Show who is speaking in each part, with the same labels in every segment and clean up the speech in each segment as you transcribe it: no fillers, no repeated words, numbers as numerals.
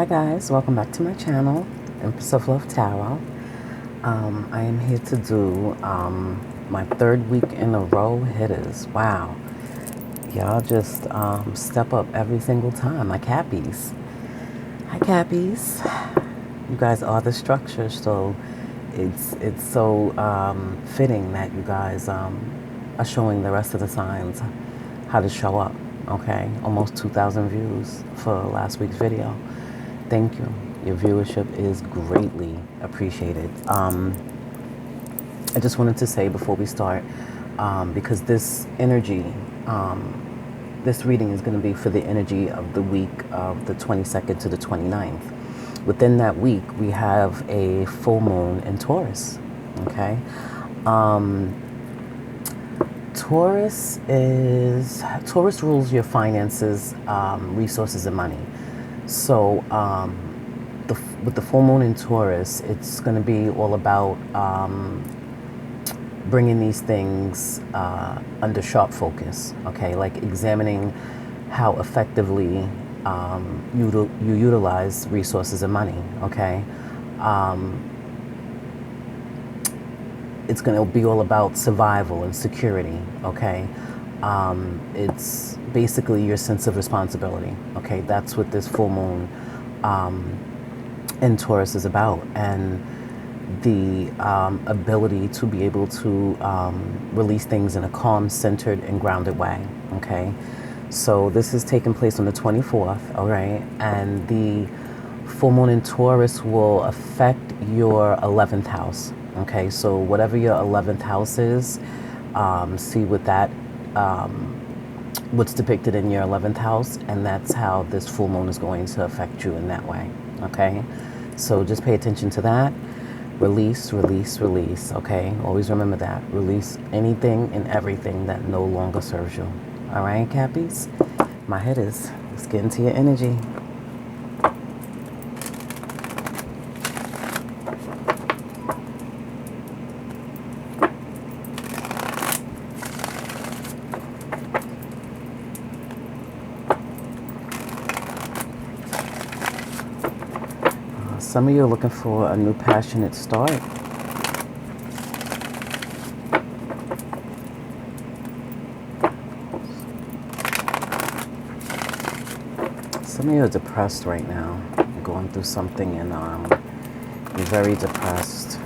Speaker 1: Hi guys, welcome back to my channel, Empressoflovetarot. I am here to do my third week in a row hitters. Wow, y'all just step up every single time, like Cappies. Hi Cappies. You guys are the structure, so it's so fitting that you guys are showing the rest of the signs how to show up. Okay, almost 2,000 views for last week's video. Thank you. Your viewership is greatly appreciated. I just wanted to say before we start, because this energy, this reading is going to be for the energy of the week of the 22nd to the 29th. Within that week, we have a full moon in Taurus. Okay. Taurus rules your finances, resources, and money. So with the full moon in Taurus, it's going to be all about bringing these things under sharp focus, okay? Like examining how effectively you utilize resources and money, okay? It's going to be all about survival and security, okay? It's basically your sense of responsibility, okay? That's what this full moon in Taurus is about, and the ability to be able to release things in a calm, centered, and grounded way, okay? So this is taking place on the 24th, all right? And the full moon in Taurus will affect your 11th house, okay? So whatever your 11th house is, see what that what's depicted in your 11th house, and that's how this full moon is going to affect you in that way, okay? So just pay attention to that. Release, release, release, okay? Always remember that. Release anything and everything that no longer serves you. All right, Cappies? My head is. Let's get into your energy. Some of you are looking for a new passionate start. Some of you are depressed right now. You're going through something and you're very depressed.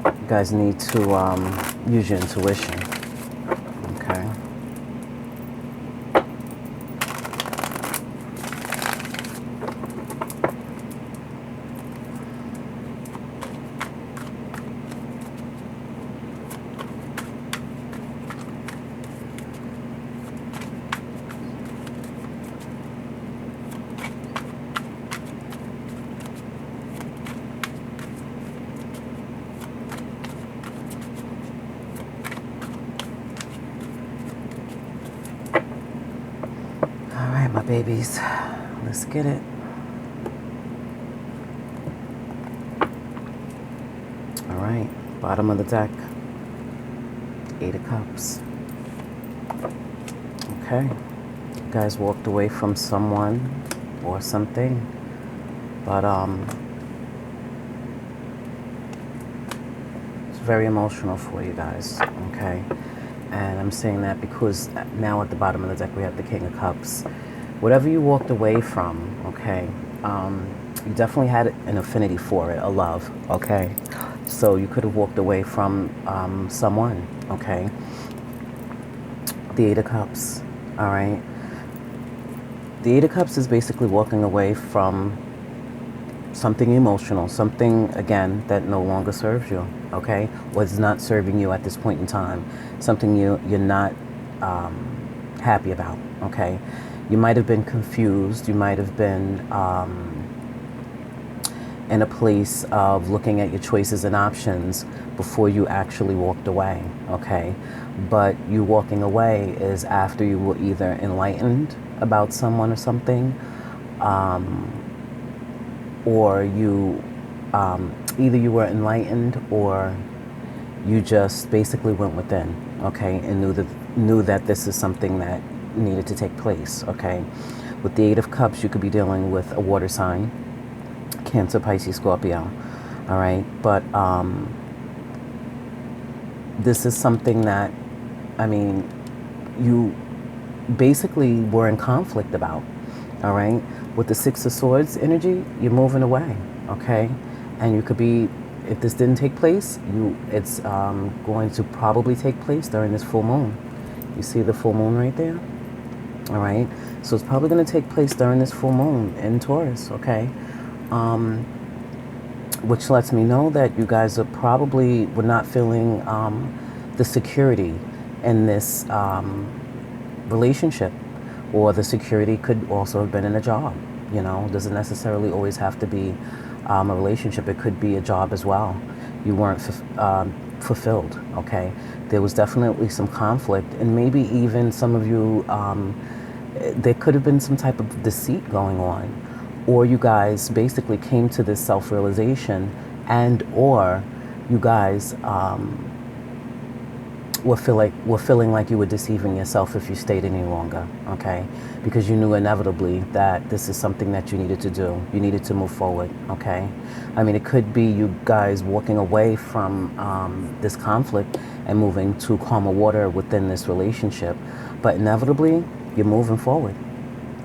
Speaker 1: You guys need to use your intuition, okay? My babies, let's get it. All right, bottom of the deck, 8 of Cups. Okay, you guys walked away from someone or something, but it's very emotional for you guys, okay? And I'm saying that because now at the bottom of the deck we have the King of Cups. Whatever you walked away from, okay, you definitely had an affinity for it, a love, okay? So you could have walked away from someone, okay? The 8 of Cups, all right? The 8 of Cups is basically walking away from something emotional, something, again, that no longer serves you, okay? Or is not serving you at this point in time, something you're not happy about, okay? You might have been confused. You might have been in a place of looking at your choices and options before you actually walked away, okay? But you walking away is after you were either enlightened about someone or something, or you either you were enlightened or you just basically went within, okay, and knew that this is something that needed to take place, okay. With the Eight of Cups, you could be dealing with a water sign, Cancer, Pisces, Scorpio, all right. But this is something that, I mean, you basically were in conflict about, all right. With the Six of Swords energy, you're moving away, okay, and you could be, if this didn't take place, it's going to probably take place during this full moon. You see the full moon right there? All right. So it's probably going to take place during this full moon in Taurus, okay? Which lets me know that you guys were not feeling the security in this relationship, or the security could also have been in a job. You know, doesn't necessarily always have to be a relationship. It could be a job as well. You weren't fulfilled, okay? There was definitely some conflict, and maybe even some of you, there could have been some type of deceit going on, or you guys basically came to this self-realization, and or you guys were feeling like you were deceiving yourself if you stayed any longer, okay? Because you knew inevitably that this is something that you needed to do. You needed to move forward, okay? I mean, it could be you guys walking away from this conflict and moving to calmer water within this relationship. But inevitably, you're moving forward,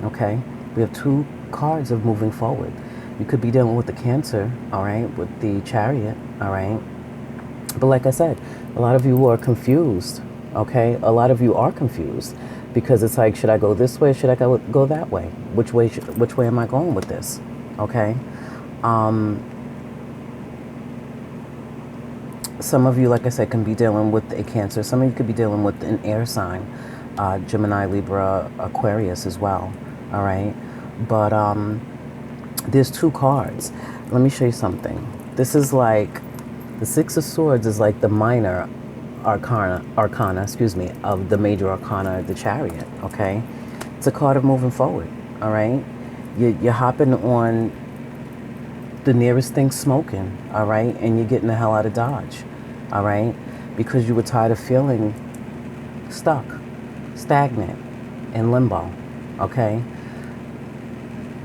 Speaker 1: okay? We have two cards of moving forward. You could be dealing with the Cancer, all right, with the Chariot, all right? But like I said, a lot of you are confused, okay? A lot of you are confused because it's like, should I go this way? Should I go that way? Which way am I going with this? Okay? Some of you, like I said, can be dealing with a Cancer. Some of you could be dealing with an air sign, Gemini, Libra, Aquarius as well, all right? But there's two cards. Let me show you something. This is like, the Six of Swords is like the minor arcana, of the major arcana, the Chariot, okay? It's a card of moving forward, all right? You're hopping on the nearest thing smoking, all right? And you're getting the hell out of Dodge, all right? Because you were tired of feeling stuck, stagnant, in limbo, okay?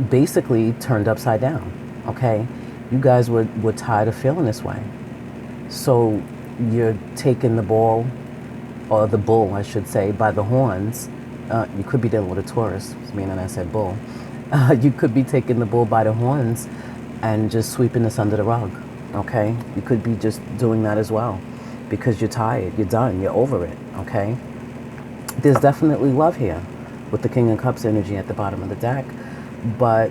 Speaker 1: Basically turned upside down, okay? You guys were tired of feeling this way. So you're taking the ball, or the bull, I should say, by the horns. You could be dealing with a Taurus, meaning I said bull. You could be taking the bull by the horns and just sweeping this under the rug, okay? You could be just doing that as well because you're tired, you're done, you're over it, okay? There's definitely love here with the King of Cups energy at the bottom of the deck, but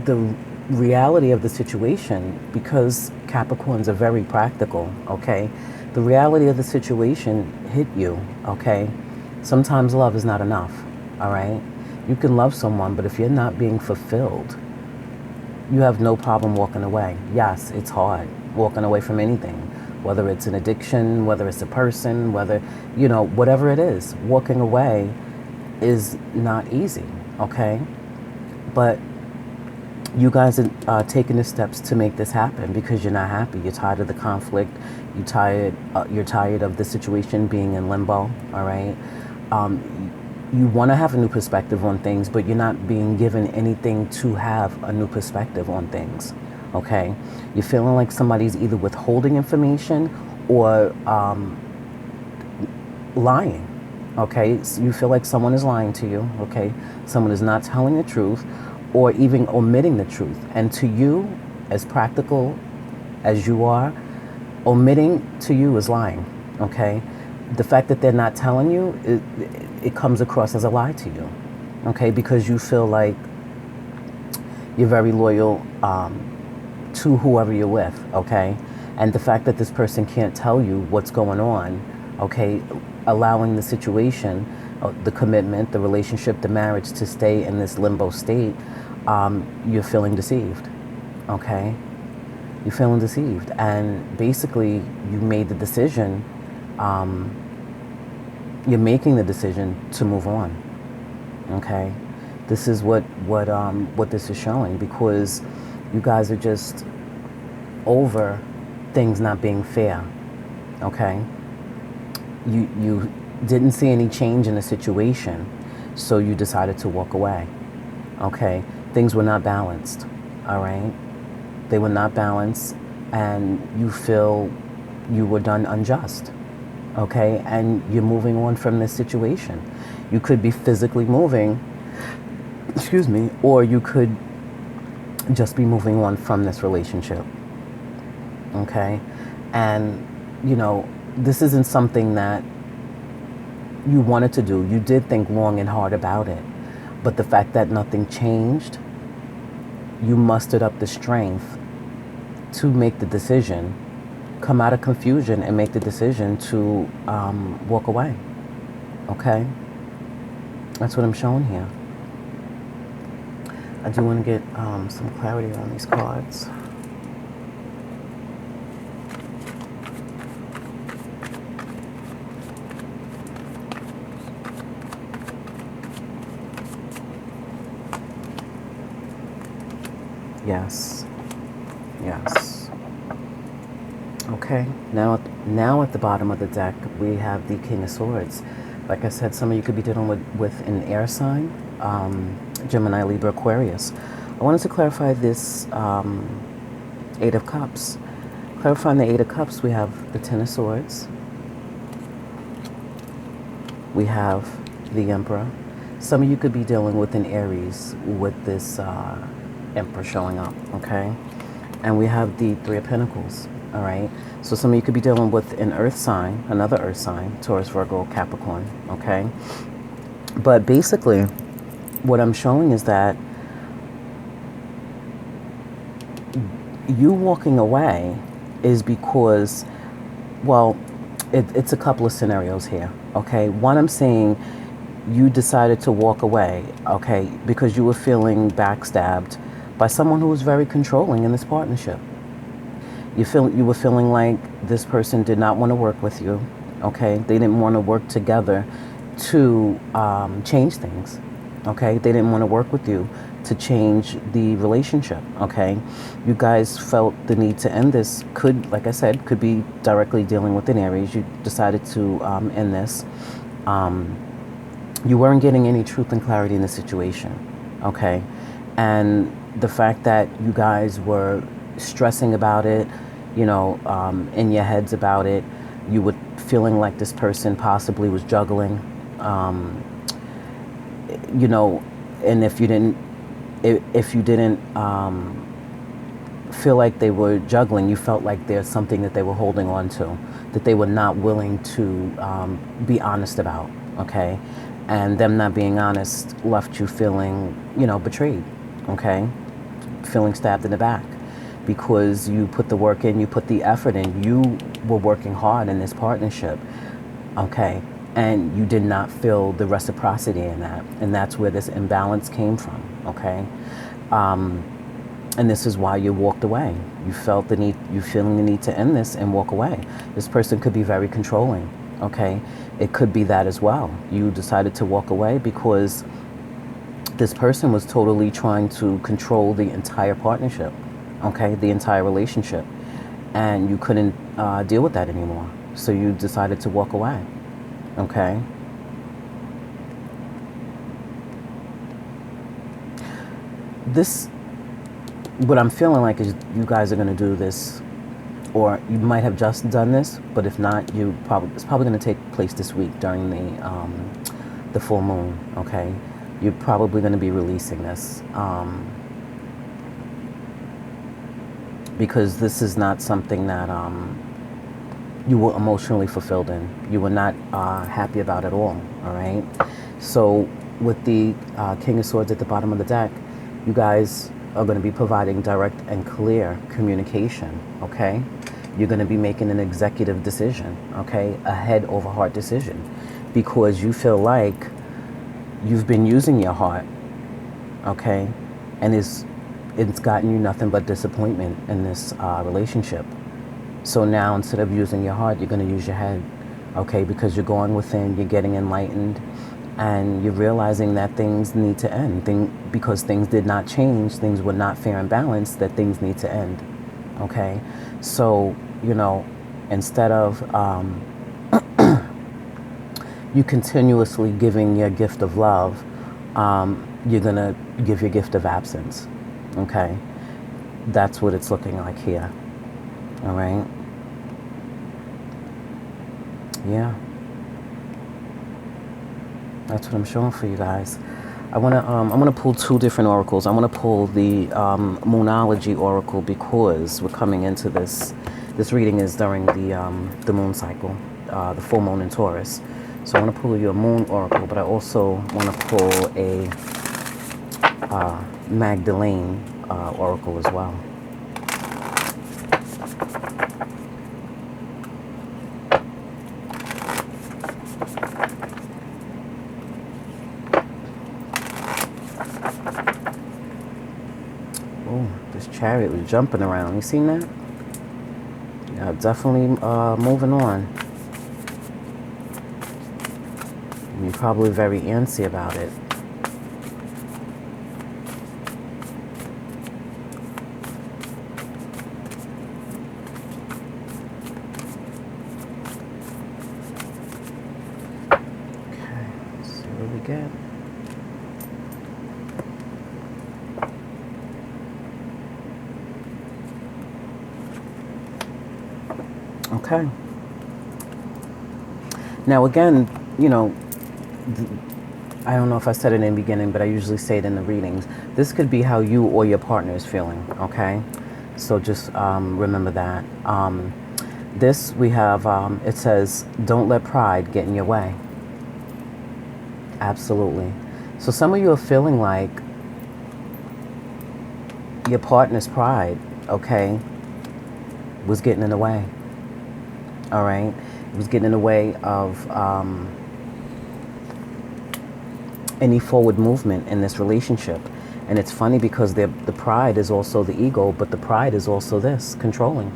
Speaker 1: the reality of the situation, because Capricorns are very practical, okay? The reality of the situation hit you, okay? Sometimes love is not enough, all right? You can love someone, but if you're not being fulfilled, you have no problem walking away. Yes, it's hard walking away from anything, whether it's an addiction, whether it's a person, whether, you know, whatever it is, walking away is not easy, okay? But you guys are taking the steps to make this happen because you're not happy. You're tired of the conflict. You're tired of the situation being in limbo, all right? You want to have a new perspective on things, but you're not being given anything to have a new perspective on things, okay? You're feeling like somebody's either withholding information or lying, okay? So you feel like someone is lying to you, okay? Someone is not telling the truth, or even omitting the truth. And to you, as practical as you are, omitting to you is lying, okay? The fact that they're not telling you, it comes across as a lie to you, okay? Because you feel like you're very loyal to whoever you're with, okay? And the fact that this person can't tell you what's going on, okay, allowing the situation, the commitment, the relationship, the marriage to stay in this limbo state, you're feeling deceived, okay? You're feeling deceived. And basically, you made the decision, you're making the decision to move on, okay? This is what this is showing, because You guys are just over things not being fair, okay? You didn't see any change in the situation, so you decided to walk away, okay? Things were not balanced, all right? They were not balanced, and you feel you were done unjust, okay? And you're moving on from this situation. You could be physically moving, excuse me, or you could just be moving on from this relationship, okay? And, you know, this isn't something that you wanted to do. You did think long and hard about it, but the fact that nothing changed, you mustered up the strength to make the decision, come out of confusion and make the decision to walk away, okay? That's what I'm showing here. I do want to get some clarity on these cards. Yes. Yes. Okay. Now at the bottom of the deck, we have the King of Swords. Like I said, some of you could be dealing with an air sign, Gemini, Libra, Aquarius. I wanted to clarify this Eight of Cups. Clarifying the Eight of Cups, we have the Ten of Swords. We have the Emperor. Some of you could be dealing with an Aries with this Emperor showing up, okay? And we have the Three of Pentacles, all right? So some of you could be dealing with an earth sign, another earth sign, Taurus, Virgo, Capricorn, okay? But basically, what I'm showing is that you walking away is because, well, it's a couple of scenarios here, okay? One, I'm saying you decided to walk away, okay, because you were feeling backstabbed by someone who was very controlling in this partnership. You were feeling like this person did not want to work with you, okay? They didn't want to work together to change things, okay? They didn't want to work with you to change the relationship, okay? You guys felt the need to end this. Could, like I said, could be directly dealing with an Aries. You decided to end this. You weren't getting any truth and clarity in the situation, okay? And the fact that you guys were stressing about it, you know, in your heads about it, you were feeling like this person possibly was juggling, you know, and if you didn't feel like they were juggling, you felt like there's something that they were holding on to, that they were not willing to be honest about, okay? And them not being honest left you feeling, you know, betrayed, okay? Feeling stabbed in the back because you put the work in, you put the effort in, you were working hard in this partnership, okay? And you did not feel the reciprocity in that. And that's where this imbalance came from, okay? And this is why you walked away. You felt the need, you feeling the need to end this and walk away. This person could be very controlling, okay? It could be that as well. You decided to walk away because this person was totally trying to control the entire partnership, okay? The entire relationship. And you couldn't deal with that anymore. So you decided to walk away, okay? This, what I'm feeling like is you guys are going to do this, or you might have just done this, but if not, it's probably going to take place this week during the full moon, okay? You're probably going to be releasing this because this is not something that you were emotionally fulfilled in. You were not happy about at all right? So with the King of Swords at the bottom of the deck, you guys are going to be providing direct and clear communication, okay? You're going to be making an executive decision, okay? A head over heart decision, because you feel like you've been using your heart, okay? And it's gotten you nothing but disappointment in this relationship. So now instead of using your heart, you're going to use your head, okay? Because you're going within, you're getting enlightened, And you're realizing that things need to end. Because things did not change, things were not fair and balanced, that things need to end. Okay? So, you know, instead of you continuously giving your gift of love, you're going to give your gift of absence. Okay? That's what it's looking like here. All right? Yeah. That's what I'm showing for you guys. I'm gonna pull two different oracles. I'm gonna pull the Moonology oracle because we're coming into this. This reading is during the moon cycle, the full moon in Taurus. So I want to pull your moon oracle, but I also want to pull a Magdalene oracle as well. Oh, this chariot was jumping around. You seen that? Yeah, definitely moving on. You're probably very antsy about it. Okay, let's see what we get. Okay. Now again, you know, I don't know if I said it in the beginning, but I usually say it in the readings. This could be how you or your partner is feeling, okay? So just remember that. This we have, it says, don't let pride get in your way. Absolutely. So some of you are feeling like your partner's pride, okay, was getting in the way. All right? It was getting in the way of any forward movement in this relationship. And it's funny because the pride is also the ego, but the pride is also this, controlling.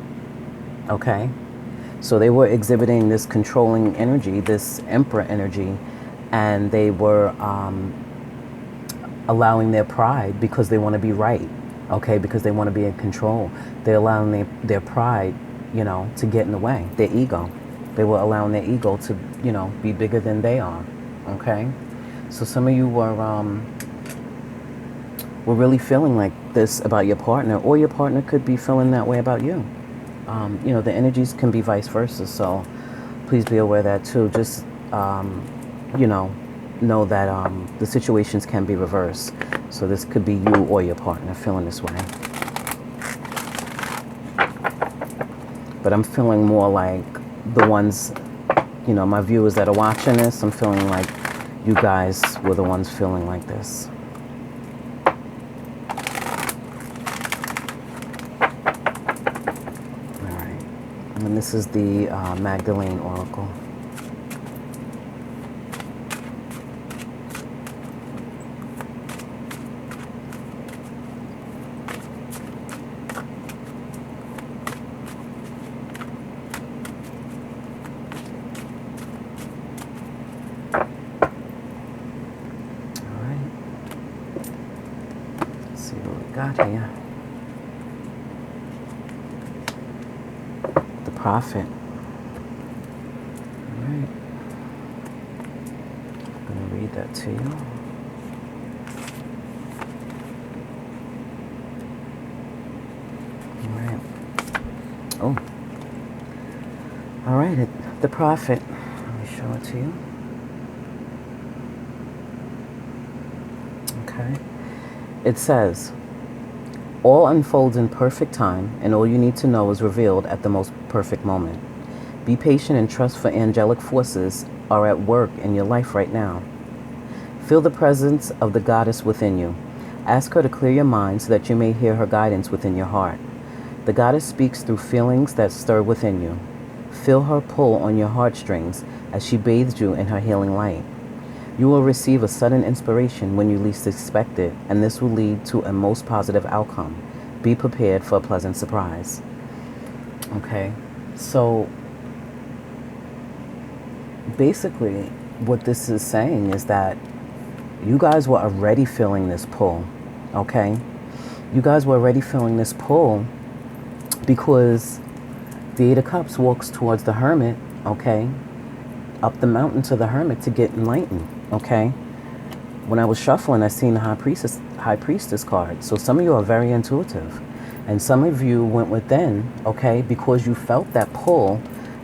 Speaker 1: Okay? So they were exhibiting this controlling energy, this emperor energy, and they were allowing their pride because they want to be right. Okay? Because they want to be in control. They're allowing their pride, you know, to get in the way, their ego. They were allowing their ego to, you know, be bigger than they are. Okay? So some of you were really feeling like this about your partner, or your partner could be feeling that way about you. You know, the energies can be vice versa, so please be aware of that too. Just, you know that the situations can be reversed. So this could be you or your partner feeling this way. But I'm feeling more like the ones, you know, my viewers that are watching this, I'm feeling like you guys were the ones feeling like this. All right. And this is the Magdalene oracle. Got here the Prophet. All right, I'm going to read that to you. All right. Oh, all right. The Prophet. Let me show it to you. Okay. It says, all unfolds in perfect time, and all you need to know is revealed at the most perfect moment. Be patient and trust, for angelic forces are at work in your life right now. Feel the presence of the goddess within you. Ask her to clear your mind so that you may hear her guidance within your heart. The goddess speaks through feelings that stir within you. Feel her pull on your heartstrings as she bathes you in her healing light. You will receive a sudden inspiration when you least expect it, and this will lead to a most positive outcome. Be prepared for a pleasant surprise. Okay, so basically, what this is saying is that you guys were already feeling this pull, okay? You guys were already feeling this pull because the Eight of Cups walks towards the Hermit, okay? Up the mountain to the Hermit to get enlightened, okay? When I was shuffling, I seen the High Priestess card. So some of you are very intuitive. And some of you went within, okay, because you felt that pull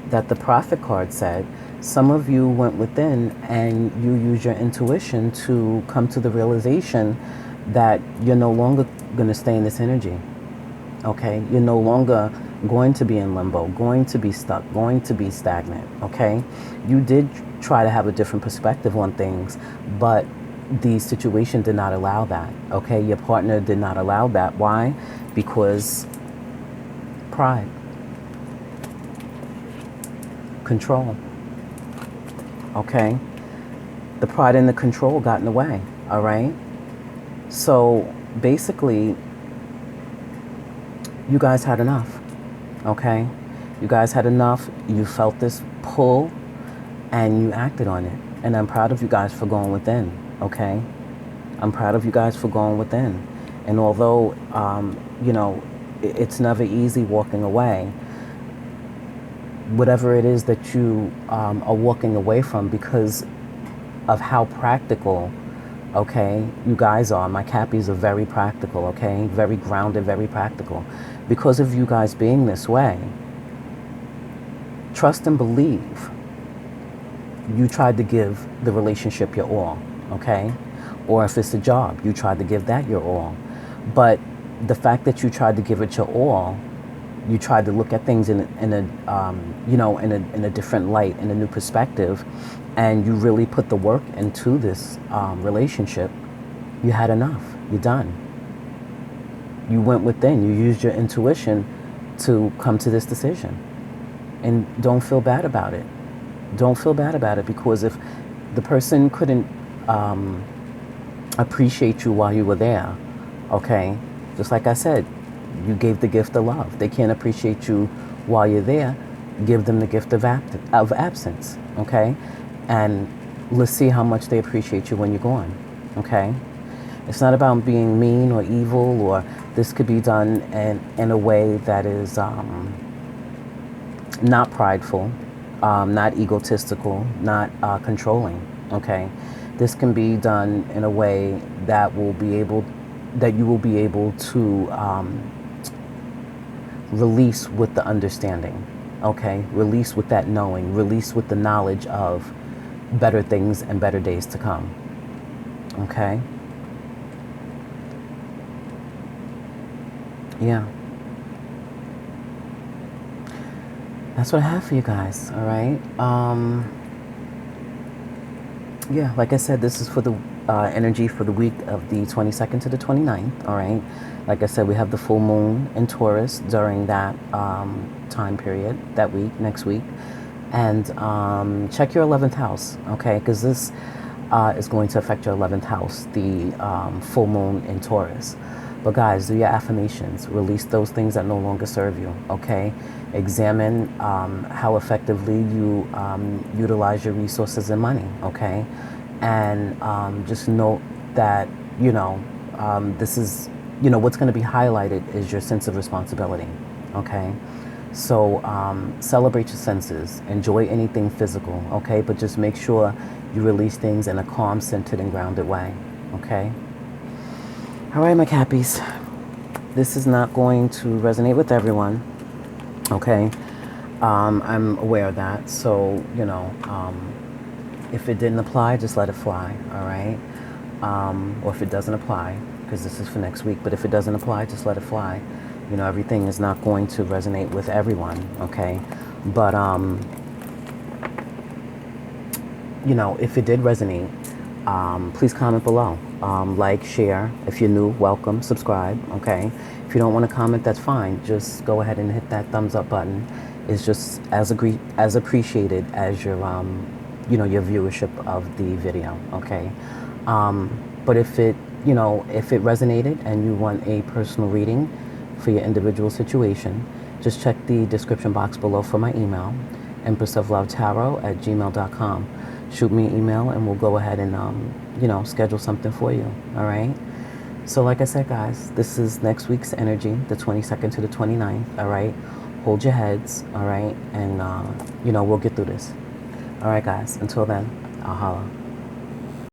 Speaker 1: that the Prophet card said. Some of you went within and you used your intuition to come to the realization that you're no longer going to stay in this energy, okay? You're no longer going to be in limbo, going to be stuck, going to be stagnant, okay? You did try to have a different perspective on things, but the situation did not allow that, okay? Your partner did not allow that. Why? Because pride, control, okay? The pride and the control got in the way, all right? So basically, you guys had enough, okay? You guys had enough. You felt this pull and you acted on it. And I'm proud of you guys for going within, okay? I'm proud of you guys for going within. And although, you know, it's never easy walking away, whatever it is that you are walking away from because of how practical, okay, you guys are. My Cappies are very practical, okay? Very grounded, very practical. Because of you guys being this way, trust and believe you tried to give the relationship your all, okay? Or if it's a job, you tried to give that your all. But the fact that you tried to give it your all, you tried to look at things in a different light, in a new perspective, and you really put the work into this relationship, you had enough. You're done. You went within. You used your intuition to come to this decision. And don't feel bad about it. Don't feel bad about it, because if the person couldn't appreciate you while you were there, okay, just like I said, you gave the gift of love. They can't appreciate you while you're there. Give them the gift of absence, okay? And let's see how much they appreciate you when you're gone, okay? It's not about being mean or evil, or this could be done in a way that is not prideful, not egotistical, not controlling, okay? This can be done in a way that you will be able to release with the understanding, okay? Release with that knowing, release with the knowledge of better things and better days to come, okay? Yeah. That's what I have for you guys, all right? Yeah, like I said, this is for the energy for the week of the 22nd to the 29th, all right? Like I said, we have the full moon in Taurus during that time period, that week, next week. And check your 11th house, okay? Because this is going to affect your 11th house, the full moon in Taurus. But guys, do your affirmations. Release those things that no longer serve you, okay? Examine how effectively you utilize your resources and money, okay? And just note that, this is, what's going to be highlighted is your sense of responsibility, okay? So celebrate your senses. Enjoy anything physical, okay? But just make sure you release things in a calm, centered, and grounded way, okay? All right, my Cappies. This is not going to resonate with everyone, okay? I'm aware of that. So, if it didn't apply, just let it fly, all right? Or if it doesn't apply, because this is for next week, but if it doesn't apply, just let it fly. Everything is not going to resonate with everyone, okay? But, if it did resonate, please comment below. Like, share. If you're new, welcome, subscribe, okay? If you don't want to comment, that's fine. Just go ahead and hit that thumbs up button. It's just as appreciated as your, your viewership of the video, okay? But if it resonated and you want a personal reading for your individual situation, just check the description box below for my email, empressoflovetarot@gmail.com. shoot me an email and we'll go ahead and, you know, schedule something for you. All right. So like I said, guys, this is next week's energy, the 22nd to the 29th. All right. Hold your heads. All right. And, you know, we'll get through this. All right, guys. Until then, I'll holla.